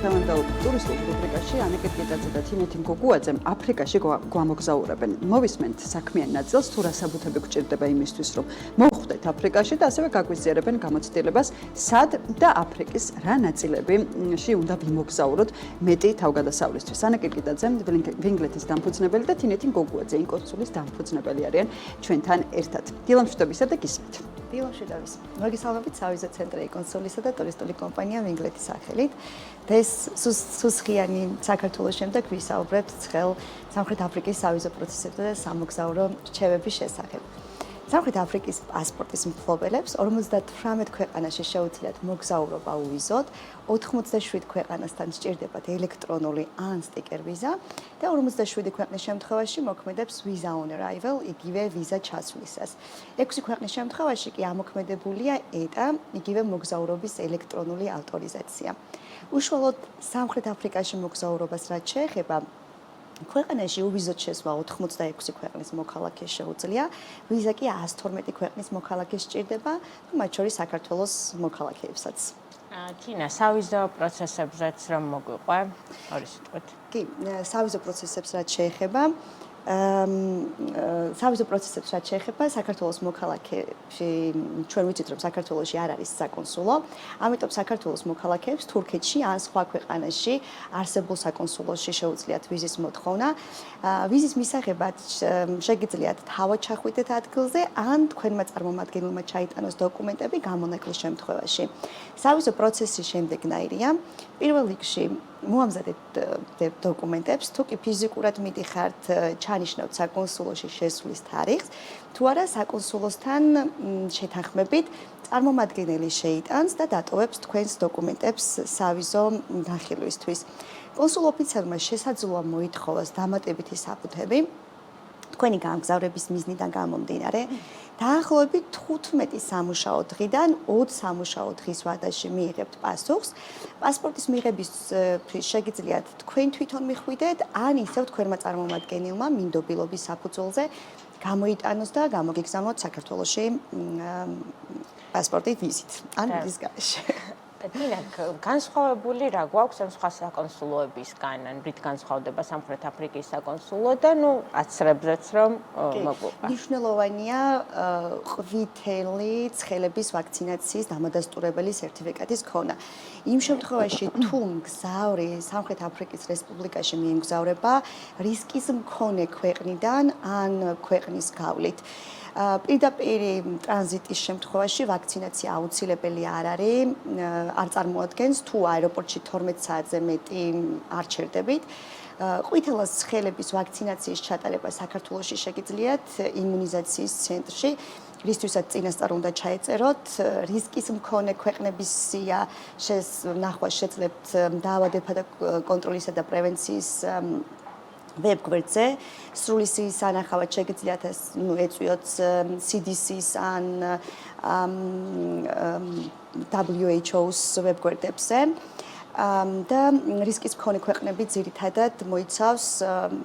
თავდაპირველად ტურისტულ რუბრიკაში ანა კირკიტაძე და თინეთი გოგუაძე აფრიკაში გვამოგზაურებენ. მოვისმენთ საქმიან ნაწილს თუ რა საბუთები გვჭირდება იმისთვის, რომ მოვხვდეთ აფრიკაში და ასევე გაგვიზიარებენ გამოცდილებას, სად და აფრიკის რა ნაწილებში უნდა ვიმოგზაუროთ მეტი თავგადასავლისთვის. ანა კირკიტაძე, ვინგლეთის დამფუძნებელი და თინეთი გოგუაძე ინკონსულის დამფუძნებელი არიან ჩვენთან ერთად. დილამშვიდობისა და გისმით. დილამშვიდობის. მოგესალმებით სავიზო ცენტრი კონსულისა და ტურისტული კომპანია ვინგლეთის სახელით. ეს სუსხიანი საქართველოს შემდეგ ვისაუბრებთ ცხელ სამხრეთ აფრიკის სავიზო პროცესებზე და სამოგზაურო რჩევების შესახებ. სამხრეთ აფრიკის პასპორტის მფლობელებს 58 ქვეყანაში შეუძლიათ მოგზაურობა უვიზოდ, 87 ქვეყანასთან სჭირდებათ ელექტრონული ან სტიკერ ვიზა და 57 ქვეყნის შემთხვევაში მოქმედებს visa on arrival, იგივე ვიზა ჩასვლისას. 6 ქვეყნის შემთხვევაში კი ამოქმედებულია ETA, იგივე მოგზაურობის ელექტრონული ავტორიზაცია. უშუალოდ სამხრეთ აფრიკაში მოგზაურობას რაც შეეხება, ქვეყანაში უვიზოდ შესვლა 86 ქვეყნის მოქალაქეს შეუძლია, ვიზა კი 112 ქვეყნის მოქალაქეს სჭირდება, მათ შორის საქართველოს მოქალაქეებსაც. თინა, სავიზო პროცესებზეც რომ მოგვიყვე, ორი სიტყვით. კი, სავიზო პროცესებს რაც შეეხება, სავიზო პროცესებს რაც შეეხება საქართველოს მოქალაქეებში, ჩვენ ვიცით რომ საქართველოში არ არის საკონსულო, ამიტომ საქართველოს მოქალაქეებს თურქეთში ან სხვა ქვეყანაში არსებულ საკონსულოში შეუძლიათ ვიზის მოთხოვნა. ვიზის მისაღებად შეგიძლიათ თავად ჩახვიდეთ ადგილზე ან თქვენმა წარმომადგენელმა ჩაიტანოს დოკუმენტები გამონაკლისის შემთხვევაში. სავიზო პროცესი შემდეგნაირია. პირველ რიგში მოამზადეთ დოკუმენტებს, თუ კი ფიზიკურად მიდიხართ, ჩანიშნავთ საკონსულოში შესვლის თარიღს, თუ არა საკონსულოსთან შეთანხმებით წარმომადგენელი შეიტანს და დატოვებს თქვენს დოკუმენტებს სავიზო განხილვისთვის. კონსულ ოფიცერმა შესაძლოა მოითხოვას დამატებითი საბუთები თქვენი გამგზავრების მიზნიდან გამომდინარე. დაახლოებით 15 სამუშაო დღიდან 20 სამუშაო დღის ვადაში მიიღებთ პასუხს. პასპორტის მიღების შეგიძლიათ თქვენ თვითონ მიხვიდეთ, ან ისევ თქვენმა წარმომადგენელმა მინდობილობის საფუძველზე გამოიტანოს და გამოგიგზავნოთ საქართველოში პასპორტით ვიზით, ან ვიზის გარეშე. თინა, განსხვავებული რა გვაქვს ამ სხვა საკონსულოებისგან, ან რით განსხვავდება სამხრეთ აფრიკის საკონსულო და აცრებზეც რომ მოგვიყვე. მნიშვნელოვანია ყვითელი ცხელების ვაქცინაციის დამადასტურებელი სერტიფიკატის ქონა. იმ შემთხვევაში, თუ მგზავრი სამხრეთ აფრიკის რესპუბლიკაში მიემგზავრება რისკის მქონე ქვეყნიდან ან ქვეყნის გავლით. პირდაპირ ტრანზიტის შემთხვევაში ვაქცინაცია აუცილებელი არ არის, არ წარმოადგენს, თუ აეროპორტში 12 საათზე მეტი არ ჩერდებით. ყვითელას ცხელების ვაქცინაციის ჩატარება საქართველოში შეგიძლიათ იმუნიზაციის ცენტრში, რისთვისაც წინასწარ უნდა ჩაეწეროთ. რისკის მქონე ქვეყნების ნახვა შეძლებთ დაავადებათა და კონტროლისა და პრევენციის ვებგვერდზე. სრული სიის ანახავად შეგიძლიათ ეწვიოთ CDC-ს ან WHO-ს ვებგვერდებზე. და რისკის მქონე ქვეყნები ძირითადად მოიცავს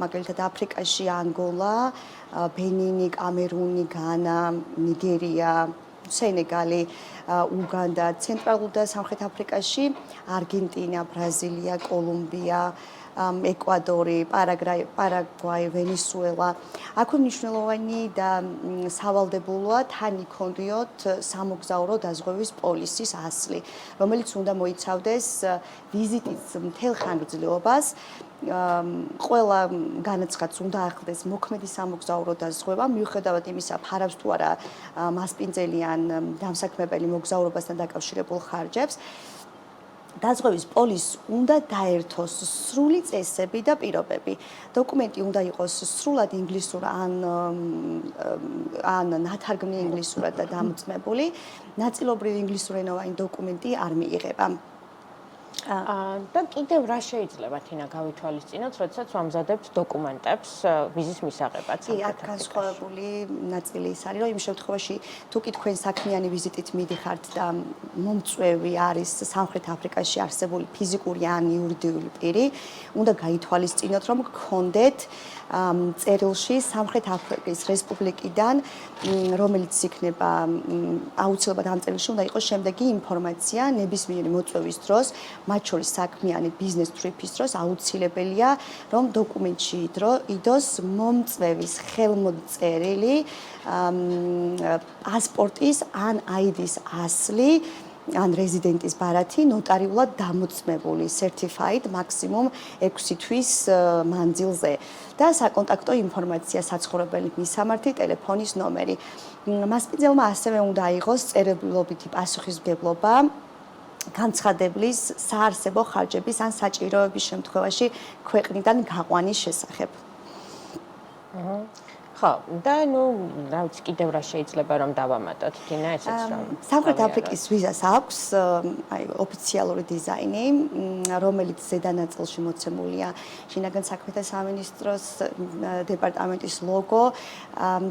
მაგალითად აფრიკაში ანგოლა, ბენინი, კამერუნი, განა, ნიგერია, სენეგალი, უგანდა, ცენტრალურ და სამხრეთ აფრიკაში არგენტინა, ბრაზილია, კოლუმბია, ეკვადორი, პარაგვაი, ვენესუელა. აქვე მნიშვნელოვანი და სავალდებულოა თან იქონდიოთ სამოგზაურო დაზღვევის პოლისის ასლი, რომელიც უნდა მოიცავდეს ვიზიტის მთელ ხანგრძლივობას. ყველა განაცხადს უნდა ახლდეს მოქმედი სამოგზაურო დაზღვევა, მიუხედავად იმისა, ფარავს თუ არა მასპინძელი ან დამსაქმებელი მოგზაურობასთან დაკავშირებულ ხარჯებს. დაზღვევის პოლისს უნდა დაერთოს სრული წესები და პირობები. დოკუმენტი უნდა იყოს სრულად ინგლისურ ან ნათარგმნი ინგლისურად და დამოწმებული. ნაწილობრივ ინგლისურენოვანი დოკუმენტი არ მიიღება. და კიდევ რა შეიძლება თინა გავითვალისწინოთ, როდესაც ვამზადებთ დოკუმენტებს ვიზის მისაღებად? კი, აქ განსხვავებული ნაწილი ის არის, რომ იმ შემთხვევაში თუ კი თქვენ საქმიანი ვიზიტით მიდიხართ და მომწვევი არის სამხრეთ აფრიკაში არსებული ფიზიკური ან იურიდიული პირი, უნდა გაითვალისწინოთ, რომ გქონდეთ წერილში სამხრეთ აფრიკის რესპუბლიკიდან, რომელიც იქნება აუცილებლად ამ წერილში უნდა იყოს შემდეგი ინფორმაცია ნებისმიერი მოწვევის დროს მათ შორის საქმიანი ბიზნეს-ტრიპის დროს აუცილებელია, რომ დოკუმენტში იდოს მომწვევის ხელმოწერილი პასპორტის ან ID-ის ასლი ან რეზიდენტის ბარათი ნოტარიულად დამოწმებული certified მაქსიმუმ 6 თვის მანძილზე და საკონტაქტო ინფორმაცია საცხოვრებელი მისამართი ტელეფონის ნომერი. მასპინძელმა ასევე უნდა აიღოს წერილობითი პასუხისმგებლობა განცხადებლის საარსებო ხარჯების ან საჭიროების შემთხვევაში ქვეყნიდან გაყვანის შესახებ. ხო, და რა ვიცი, კიდევ რა შეიძლება რომ დავამატოთ, თინა, ესეც რომ სამხრეთ აფრიკის ვიზას აქვს ოფიციალური დიზაინი, რომელიც ზედა ნაწილში მოცემულია შინაგან საქმეთა სამინისტროს დეპარტამენტის ლოგო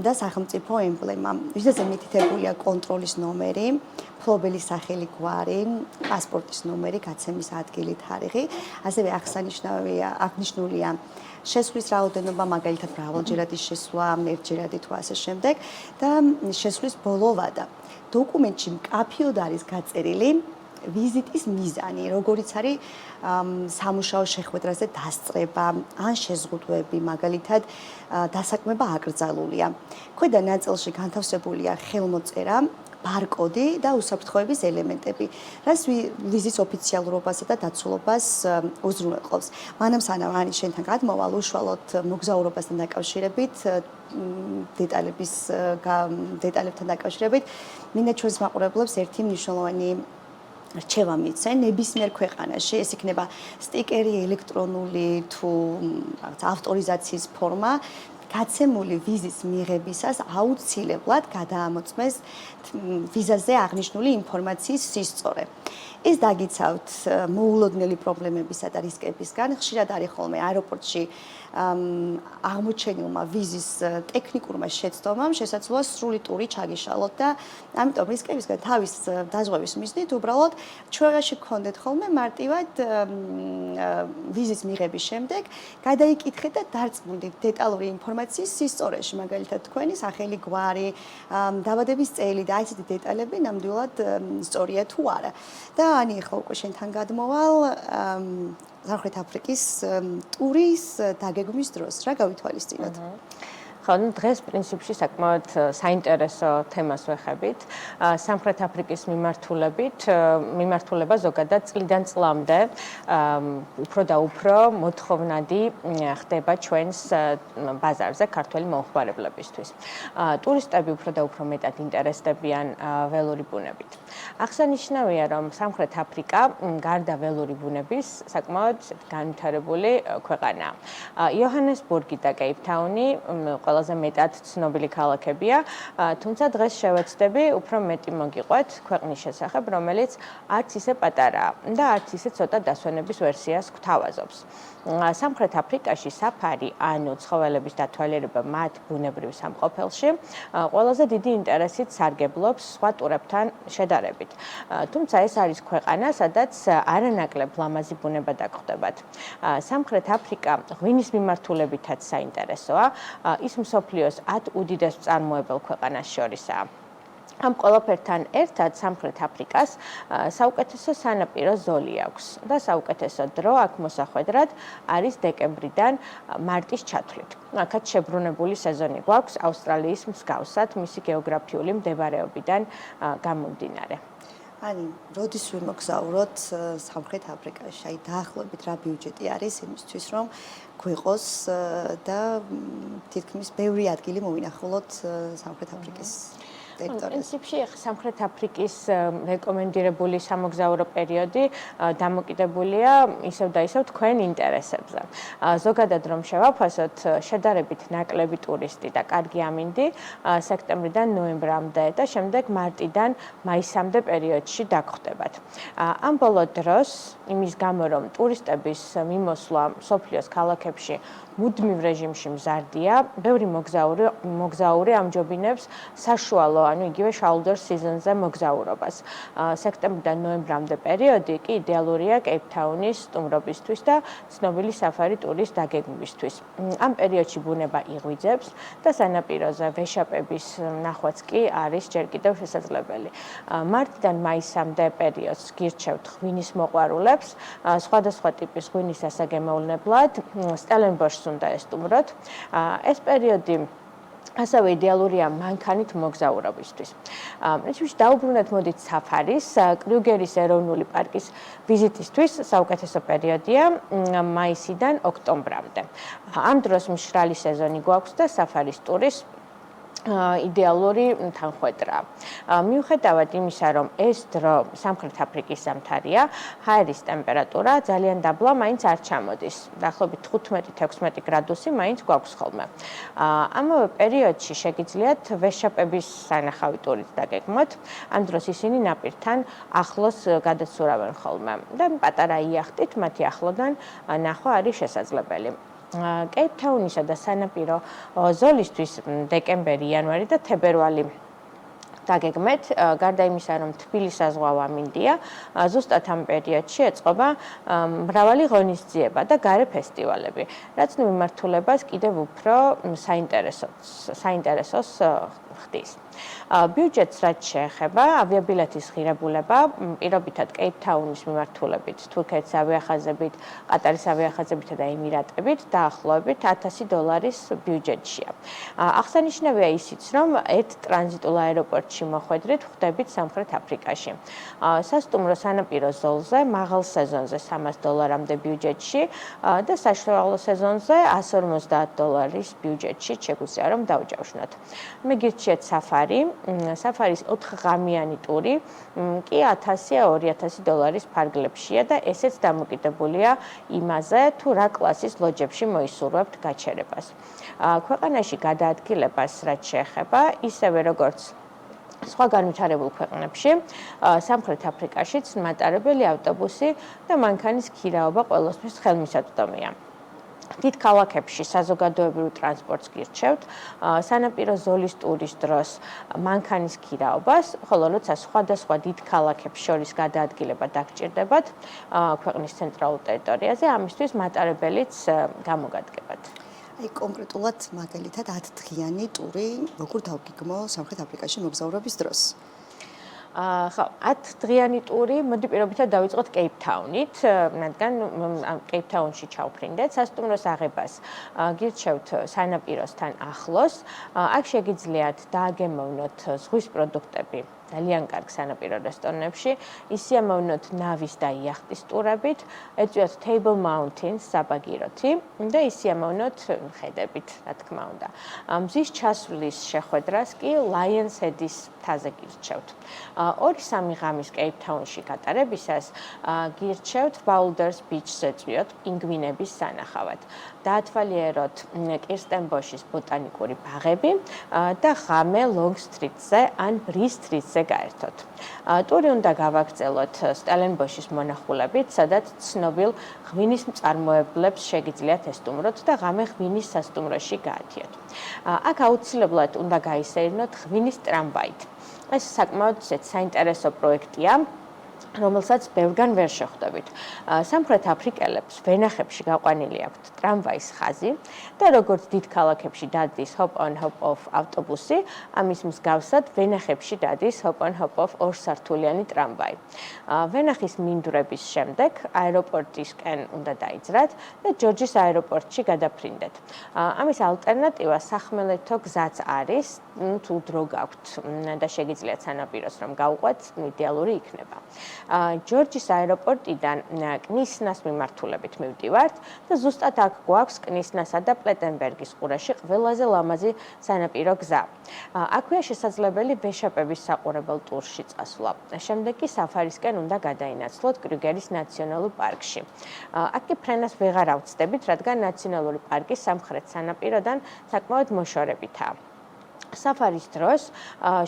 და სახელმწიფო ემბლემა. ვიზაზე მითითებულია კონტროლის ნომერი, ფლობელი სახელი გვარი, პასპორტის ნომერი, გაცემის ადგილი, თარიღი, ასევე აღნიშნულია შესვლის რაოდენობა, მაგალითად მრავალჯერადი შესვლა, ერთჯერადი თუ ასე შემდეგ და შესვლის ბოლო ვადა. დოკუმენტში მკაფიოდ არის გაწერილი ვიზიტის მიზანი, როგორიც არის სამუშაო შეხვედრაზე დასწრება ან შეზღუდვები, მაგალითად დასაქმება აკრძალულია. ქვედა ნაწილში განთავსებულია ხელმოწერა, ბარკოდი და უსაფრთხოების ელემენტები, რაც ვიზის ოფიციალურობასა და დაცულობას უზრუნველყოფს. მანამ სანამ არის შენთან გადმოვალ, უშუალოდ მოგზაურობასთან დაკავშირებით, დეტალებთან დაკავშირებით, მინდა ჩვენს მაყურებლებს ერთი მნიშვნელოვანი რჩევა მიცენ ნებისმიერ ქვეყანაში, ეს იქნება სტიკერი, ელექტრონული თუ ავტორიზაციის ფორმა, გაცემული ვიზის მიღებისას აუცილებლად გადაამოწმეს ვიზაზე აღნიშნული ინფორმაციის სისწორე. ეს დაგიცავთ მოულოდნელი პრობლემებისა და რისკებისგან. ხშირად არის ხოლმე აეროპორტში აღმოჩენილმა ვიზის ტექნიკურმა შეცდომამ შესაძლოა სრული ტური ჩაგიშალოთ და ამიტომ რისკებისგან თავის დაზღვევის მიზნით უბრალოდ ჩვენაში გქონდეთ ხოლმე მარტივად ვიზის მიღების შემდეგ გადაიკითხეთ და დარწმუნდით დეტალური ინფორმაციის სისწორეში, მაგალითად თქვენი სახელი, გვარი, დაბადების წელი და ასეთი დეტალები ნამდვილად სწორია თუ არა. და ანი ახლა უკვე შენთან გადმოვალ სამხრეთ აფრიკის ტურის დაგეგმვის დროს რა გავითვალისწინოთ? ხო, დღეს პრინციპში საკმაოდ საინტერესო თემას ვეხებით. სამხრეთ აფრიკის მიმართულება ზოგადად წლიდან წლამდე უფრო და უფრო მოთხოვნადი ხდება ჩვენს ბაზარზე ქართველი მომხმარებლებისთვის. ტურისტები უფრო და უფრო მეტად ინტერესდებიან ველური ბუნებით. აღსანიშნავია, რომ სამხრეთ აფრიკა გარდა ველური ბუნების საკმაოდ განვითარებული ქვეყანაა. იოჰანესბურგი და კეიპთაუნი ყველაზე მეტად ცნობილი ქალაქებია, თუმცა დღეს შევეცდები უფრო მეტი მოგიყვეთ ქვეყნის შესახებ, რომელიც არც ისე პატარაა და არც ისე ცოტა დასვენების ვერსიას გვთავაზობს. სამხრეთ აფრიკაში საფარი, ანუ ცხოველების დათვალიერება მათ ბუნებრივ სამყოფელში, ყველაზე დიდი ინტერესით სარგებლობს სხვა ტურებთან შედარებით. თუმცა ეს არის ქვეყანა, სადაც არანაკლებ ლამაზი ბუნება დაგხვდებათ. სამხრეთ აფრიკა ღვინის მიმართულებითაც საინტერესოა, ის მსოფლიოს 10 უდიდეს მწარმოებელ ქვეყანას შორისაა. ამ ყველაფერთან ერთად სამხრეთ აფრიკას საუკეთესო სანაპირო ზოლი აქვს და საუკეთესო დრო აქ მოსახვედრად არის დეკემბრიდან მარტის ჩათვლით. აქაც შებრუნებული სეზონი გვაქვს ავსტრალიის მსგავსად მისი გეოგრაფიული მდებარეობიდან გამომდინარე. Ani, როდის ვიმოგზაუროთ სამხრეთ აფრიკაში? აი, დაახლოებით რა ბიუჯეტი არის იმისთვის, რომ გვიყოს და თითქმის ბევრი ადგილი მოვინახულოთ სამხრეთ აფრიკის ტერიტორიაზე. პრინციპში სამხრეთ აფრიკის რეკომენდირებული სამოგზაურო პერიოდი დამოკიდებულია ისევ და ისევ თქვენ ინტერესებზე. ზოგადად რომ შევაფასოთ, შედარებით ნაკლები ტურისტი და კარგი ამინდი სექტემბრიდან ნოემბრამდე და შემდეგ მარტიდან მაისამდე პერიოდში დაგხვდებათ. ამ ბოლო დროს იმის გამო, რომ ტურისტების მიმოსვლა მსოფლიოს ქალაქებში მუდმივ რეჟიმში მზარდია. ბევრი მოგზაური ამჯობინებს საშუალო, ანუ იგივე shoulder season-ზე მოგზაურობას. სექტემბრიდან ნოემბრამდე პერიოდი კი იდეალურია კეიპთაუნის სტუმრობისთვის და ცნობილი საფარი ტურის დაგეგმვისთვის. ამ პერიოდში ბუნება იღვიძებს და სანაპიროზე ვეშაპების ნახვაც კი არის ჯერ კიდევ შესაძლებელი. მარტიდან მაისამდე პერიოდს გირჩევთ ღვინის მოყვარულებს, სხვადასხვა ტიპის ღვინის დასაგემოვნებლად, სტელენბოშს უნდა ესტუმროთ. ეს პერიოდი ასევე იდეალურია მანქანით მოგზაურობისთვის. პრინციპში დაუბრუნდეთ მოდით საფარის, კრიუგერის ეროვნული პარკის ვიზიტისთვის საუკეთესო პერიოდია მაისიდან ოქტომბრამდე. ამ დროს მშრალი სეზონი გვაქვს და საფარის ტურის იდეალური თანხმედრაა. მიუხედავად იმისა, რომ ეს დრო სამხრეთ აფრიკის ზამთარია, ჰაერის ტემპერატურა ძალიან დაბლა მაინც არ ჩამოდის. დაახლოებით 15-16 გრადუსი მაინც გვაქვს ხოლმე. ამავე პერიოდში შეგიძლიათ ვეშაპების სანახავი ტურით დაგეგმოთ. ამ დროს ისინი ნაპირთან ახლოს გადაცურავენ ხოლმე და პატარა იახტით მათი ახლოდან ნახვა არის შესაძლებელი. კეიპთაუნისა და სანაპირო ზოლისთვის დეკემბერი, იანვარი და თებერვალი დაგეგმეთ, გარდა იმისა, რომ თბილი საზღვაო ამინდია, ზუსტად ამ პერიოდში ეწყობა მრავალი ღონისძიება და გარე ფესტივალები, რაც მიმართულებას კიდევ უფრო საინტერესოს ხდის. ბიუჯეტს რაც შეეხება, ავიაბილეთის ღირებულება პირობითად კეიპთაუნის მიმართულებით, თურქეთის ავიახაზებით, ყატარის ავიახაზებით და ემირატებით დაახლოებით $1000 ბიუჯეტშია. აღსანიშნავია ისიც, რომ ერთ ტრანზიტულ აეროპორტში მოხვედრით ხვდებით სამხრეთ აფრიკაში. სასტუმრო სანაპირო ზოლზე მაღალ სეზონზე $300-მდე ბიუჯეტში და საშუალო სეზონზე $150 ბიუჯეტში შეგვიძლია რომ დავჯავშნოთ. მე გირჩიეთ საფარი, საფარის 4-ღამიანი ტური კი $1000-2000 ფარგლებშია და ესეც დამოკიდებულია იმაზე, თუ რა კლასის ლოჯებში მოისურვებთ გაჩერებას. ქვეყანაში გადაადგილებას რაც შეეხება, ისევე როგორც სხვა განვითარებულ ქვეყნებში, სამხრეთ აფრიკაშიც მატარებელი ავტობუსი და მანქანის ქირაობა ყველასთვის ხელმისაწვდომია. დიდ ქალაქებში საზოგადოებრივ ტრანსპორტს გირჩევთ, სანაპირო ზოლის ტურის დროს მანქანის ქირაობას, ხოლო როცა სხვადასხვა დიდ ქალაქებს შორის გადაადგილება დაგჭირდებათ ქვეყნის ცენტრალურ ტერიტორიაზე, ამისთვის მატარებელიც გამოგადგებათ. კონკრეტულად მაგალითად 10 დღიანი ტური როგორ დავგეგმო სამხრეთ აფრიკაში მოგზაურობის დროს? ხო, 10 დღიანი ტური, მოდი პირობითად დავიწყოთ კეიპთაუნით, რადგან კეიპთაუნში ჩავფრინდეთ, სასტუმროს აღებას გირჩევთ სანაპიროსთან ახლოს, აქ შეგიძლიათ დააგემოვნოთ ზღვის პროდუქტები ძალიან კარგ სანაპირო რესტორნებში, ისიამოვნოთ ნავის და იახტის ტურებით, ეწვიოთ Table Mountains საბაგიროთი და ისიამოვნოთ ხედებით, რა თქმა უნდა. მზის ჩასვლის შეხვედრას კი Lions Head-ის მთაზე გირჩევთ. 2-3 ღამის კეიპთაუნში გატარებისას გირჩევთ Boulders Beach-ს ეწვიოთ პინგვინების სანახავად. დაათვალიეროთ კირსტენბოშის ბოტანიკური ბაღები და ღამე Long Street-ზე ან Bree Street-ზე გაერთოთ. ტური უნდა გავაგრძელოთ სტელენბოშის მონახულებით, სადაც ცნობილ ღვინის მწარმოებლებს შეგიძლიათ ესტუმროთ და ღამე ღვინის სასტუმროში გაათიოთ. აქ აუცილებლად უნდა გაისეირნოთ ღვინის ტრამვაით. ეს საკმაოდ საინტერესო პროექტია, რომელსაც ბევრგან ვერ შეხვდებით. სამხრეთ აფრიკელებს ვენახებში გაყვანილი აქვთ ტრამვაის ხაზი და როგორც დიდ ქალაქებში დადის hop on hop off ავტობუსი, ამის მსგავსად ვენახებში დადის hop on hop off ორსართულიანი ტრამვაი. ვენახის მინდვრების შემდეგ აეროპორტისკენ უნდა დაიძრათ და ჯორჯის აეროპორტში გადაფრინდეთ. ამის ალტერნატივა სახმელეთო გზაც არის, თუ დრო გაქვთ და შეგიძლიათ სანაპიროს რომ გავყვეთ, იდეალური იქნება. ჯორჯის აეროპორტიდან კნისნას მიმართულებით მივდივართ და ზუსტად აქ გვაქვს კნისნასა და პლეტენბერგის ყურეში ყველაზე ლამაზი სანაპირო გზა. აქვეა შესაძლებელი ვეშაპების საყურებელ ტურში წასვლა. შემდეგ კი საფარისკენ უნდა გადაინაცვლოთ კრიუგერის ნაციონალურ პარკში. აქ კი ფრენას ვეღარ ავწდებით, რადგან ნაციონალური პარკი სამხრეთ სანაპიროდან საკმაოდ მოშორებითაა. საფარის დროს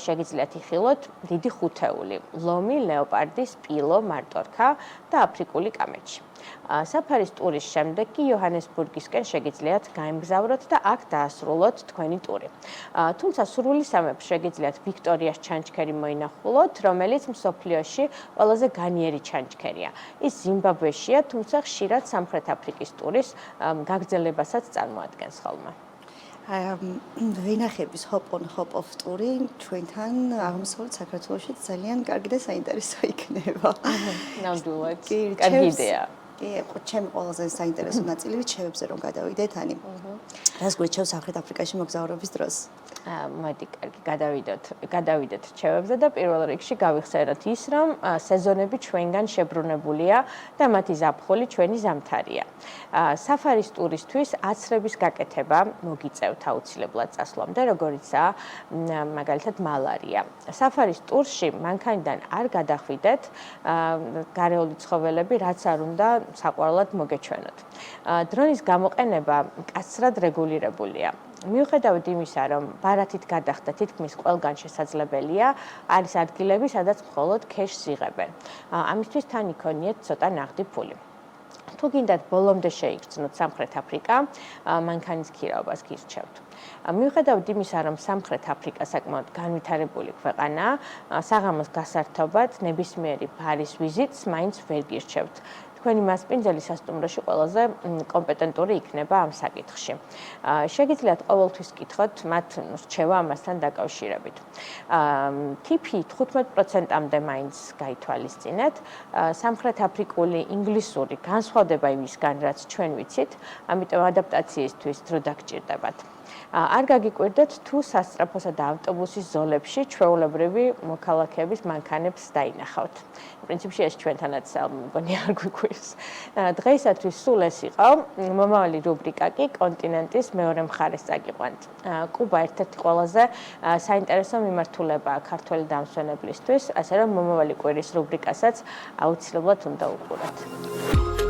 შეგიძლიათ იხილოთ დიდი ხუთეული, ლომი, ლეოპარდი, სპილო, მარტორქა და აფრიკული კამეჩი. საფარის ტურის შემდეგ კი იოჰანესბურგისკენ შეგიძლიათ გაემგზავროთ და აქ დაასრულოთ თქვენი ტური. თუმცა სურვილი სამეფოს შეგიძლიათ ვიქტორიას ჩანჩქერი მოინახულოთ, რომელიც მსოფლიოში ყველაზე განიერი ჩანჩქერია. ის ზიმბაბვეშია, თუმცა ხშირად სამხრეთ აფრიკის ტურის გაგრძელებასაც წარმოადგენს ხოლმე. ვენახების hop-on hop-off ტური ჩვენთან აღმოსავლეთ საქართველოში ძალიან კარგი და საინტერესო იქნება. ნამდვილად. კარგი იდეა. ჩემი ყველაზე საინტერესო ნაწილი რჩევებზე რომ გადავიდეთ, ანი. რას გვეჩვევს სამხრეთ აფრიკაში მოგზაურობის დროს? მოდი, კარგი, გადავიდეთ რჩევებზე და პირველ რიგში გავიხსენოთ ის, რომ სეზონები ჩვენგან შებრუნებულია და მათი ზაფხული ჩვენი ზამთარია. საფარის ტურისთვის აცრების გაკეთება მოგიწევთ აუცილებლად წასვლამდე, როგორიცაა მაგალითად მალარია. საფარის ტურში მანქანიდან არ გადახვიდეთ გარეული ცხოველები, რაც არ უნდა საყვარლად მოგეჩვენოთ. დრონის გამოყენება მკაცრად რეგულირებულია. მიუხედავად იმისა, რომ ბარათით გადახდა თითქმის ყველგან შესაძლებელია, არის ადგილები, სადაც მხოლოდ ქეშს იღებენ. ამისთვის თან იქონიეთ ცოტა ნაღდი ფული. თუ გინდათ ბოლომდე შეიგრძნოთ სამხრეთ აფრიკა, მანქანის ქირაობას გირჩევთ. მიუხედავად იმისა, რომ სამხრეთ აფრიკა საკმაოდ განვითარებული ქვეყანაა, საღამოს გასართობად ნებისმიერი ბარის ვიზიტს მაინც ვერ გირჩევთ. თქვენი მასპინძელი სასტუმროში ყველაზე კომპეტენტური იქნება ამ საკითხში. შეგიძლიათ ყოველთვის კითხოთ მათ რჩევა ამასთან დაკავშირებით. TP 15%-მდე მაინც გაითვალისწინეთ. სამხრეთ აფრიკული ინგლისური განსხვავდება იმისგან, რაც ჩვენ ვიცით, ამიტომ ადაპტაციისთვის დრო დაგჭირდებათ. არ გაგიკვირდეთ თუ სასწრაფოსა და ავტობუსის ზოლებში ჩვეულებრივი მოქალაქეების მანქანებს დაინახავთ. პრინციპში ეს ჩვენთანაც მგონი არ გვიკვირს. დღეისათვის სულ ეს იყო. მომავალი რუბრიკა კი კონტინენტის მეორე მხარეს წაგიყვანთ. კუბა ერთ-ერთი ყველაზე საინტერესო მიმართულებაა ქართველი დამსვენებლისთვის, ასე რომ მომავალი კვირის რუბრიკასაც აუცილებლად უნდა უყუროთ.